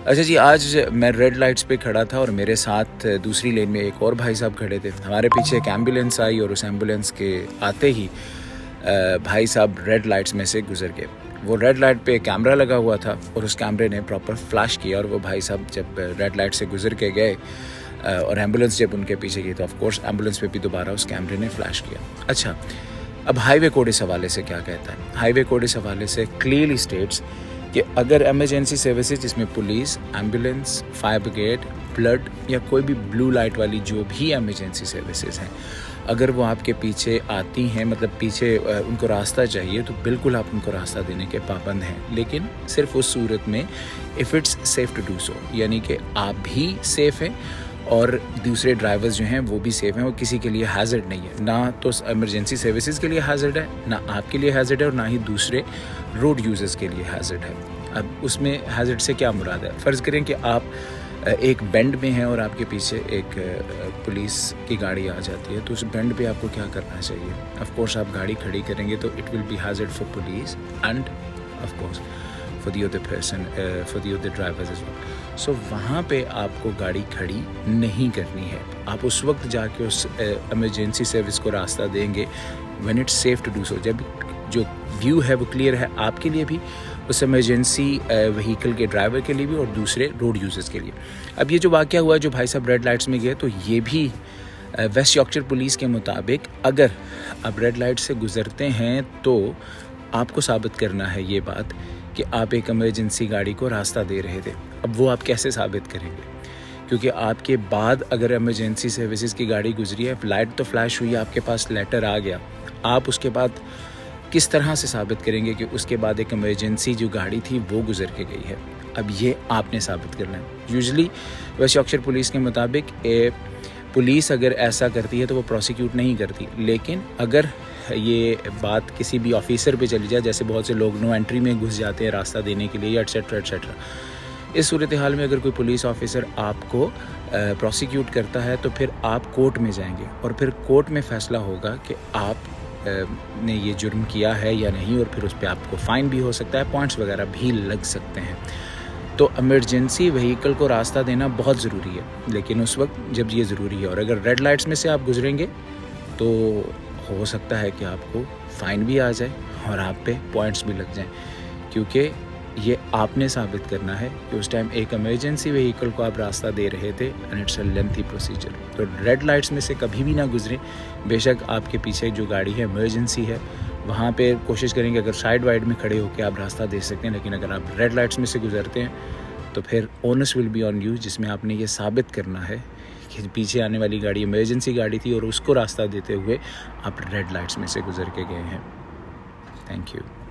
اچھا جی، آج میں ریڈ لائٹس پہ کھڑا تھا اور میرے ساتھ دوسری لین میں ایک اور بھائی صاحب کھڑے تھے. ہمارے پیچھے ایک ایمبولینس آئی اور اس ایمبولینس کے آتے ہی بھائی صاحب ریڈ لائٹس میں سے گزر گئے. وہ ریڈ لائٹ پہ کیمرہ لگا ہوا تھا اور اس کیمرے نے پراپر فلیش کیا اور وہ بھائی صاحب جب ریڈ لائٹ سے گزر کے گئے اور ایمبولینس جب ان کے پیچھے گئی تو آف کورس ایمبولینس پہ بھی دوبارہ اس کیمرے نے فلیش کیا. اچھا، اب ہائی وے کوڈ اس حوالے سے کیا کہتا ہے؟ ہائی وے کوڈ اس حوالے سے کلیئرلی اسٹیٹس کہ اگر ایمرجنسی سروسز جس میں police, ambulance, fire brigade, blood یا کوئی بھی بلو لائٹ والی جو بھی ایمرجنسی سروسز ہیں، اگر وہ آپ کے پیچھے آتی ہیں، مطلب پیچھے ان کو راستہ چاہیے، تو بالکل آپ ان کو راستہ دینے کے پابند ہیں، لیکن صرف اس صورت میں if it's safe to do so, یعنی کہ آپ بھی سیف ہیں اور دوسرے ڈرائیورز جو ہیں وہ بھی سیف ہیں. وہ کسی کے لیے ہیزرڈ نہیں ہے، نہ تو ایمرجنسی سروسز کے لیے ہیزرڈ ہے، نہ آپ کے لیے ہیزرڈ ہے اور نہ ہی دوسرے روڈ یوزرز کے لیے ہیزرڈ ہے. اب اس میں ہیزرڈ سے کیا مراد ہے؟ فرض کریں کہ آپ ایک بینڈ میں ہیں اور آپ کے پیچھے ایک پولیس کی گاڑی آ جاتی ہے، تو اس بینڈ پہ آپ کو کیا کرنا چاہیے؟ آف کورس آپ گاڑی کھڑی کریں گے تو it will be hazard for police and of course for the other person, for the other drivers as well. So وہاں پہ آپ کو گاڑی کھڑی نہیں کرنی ہے. آپ اس وقت جا کے اس ایمرجنسی سروس کو راستہ دیں گے when it's safe to do so, جب جو ویو ہے وہ کلیئر ہے آپ کے لیے بھی، اس ایمرجنسی وہیکل کے ڈرائیور کے لیے بھی اور دوسرے روڈ یوزرز کے لیے. اب یہ جو واقعہ ہوا جو بھائی صاحب ریڈ لائٹس میں گئے، تو یہ بھی ویسٹ یارکشائر پولیس کے مطابق اگر آپ ریڈ لائٹ سے گزرتے ہیں تو آپ کو ثابت کرنا ہے یہ بات کہ آپ ایک ایمرجنسی گاڑی کو راستہ دے رہے تھے. اب وہ آپ کیسے ثابت کریں گے؟ کیونکہ آپ کے بعد اگر ایمرجنسی سروسز کی گاڑی گزری ہے، لائٹ تو فلیش ہوئی ہے، آپ کے پاس لیٹر آ گیا، آپ اس کے بعد کس طرح سے ثابت کریں گے کہ اس کے بعد ایک ایمرجنسی جو گاڑی تھی وہ گزر کے گئی ہے؟ اب یہ آپ نے ثابت کرنا ہے. یوزلی ویسٹ یارکشائر پولیس کے مطابق پولیس اگر ایسا کرتی ہے تو وہ پروسیکیوٹ نہیں کرتی، لیکن اگر یہ بات کسی بھی آفیسر پہ چلی جائے، جیسے بہت سے لوگ نو انٹری میں گھس جاتے ہیں راستہ دینے کے لیے ایٹسیٹرا ایٹسیٹرا، اس صورتحال میں اگر کوئی پولیس آفیسر آپ کو پروسیکیوٹ کرتا ہے تو پھر آپ کورٹ میں جائیں گے اور پھر کورٹ میں فیصلہ ہوگا کہ آپ نے یہ جرم کیا ہے یا نہیں، اور پھر اس پہ آپ کو فائن بھی ہو سکتا ہے، پوائنٹس وغیرہ بھی لگ سکتے ہیں. تو ایمرجنسی وہیکل کو راستہ دینا بہت ضروری ہے، لیکن اس وقت جب یہ ضروری ہے، اور اگر ریڈ لائٹس میں سے آپ گزریں گے تو ہو سکتا ہے کہ آپ کو فائن بھی آ جائے اور آپ پہ پوائنٹس بھی لگ جائیں، کیونکہ یہ آپ نے ثابت کرنا ہے کہ اس ٹائم ایک ایمرجنسی وہیکل کو آپ راستہ دے رہے تھے and it's a lengthy procedure. تو ریڈ لائٹس میں سے کبھی بھی نہ گزریں. بے شک آپ کے پیچھے جو گاڑی ہے ایمرجنسی ہے، وہاں پہ کوشش کریں گے اگر سائڈ وائڈ میں کھڑے ہو کے آپ راستہ دے سکتے ہیں، لیکن اگر آپ ریڈ لائٹس میں سے گزرتے ہیں تو پھر onus will be on you, جس میں آپ نے یہ ثابت کرنا ہے کہ پیچھے آنے والی گاڑی ایمرجنسی گاڑی تھی اور اس کو راستہ دیتے ہوئے آپ ریڈ لائٹس میں سے گزر کے گئے ہیں. Thank you.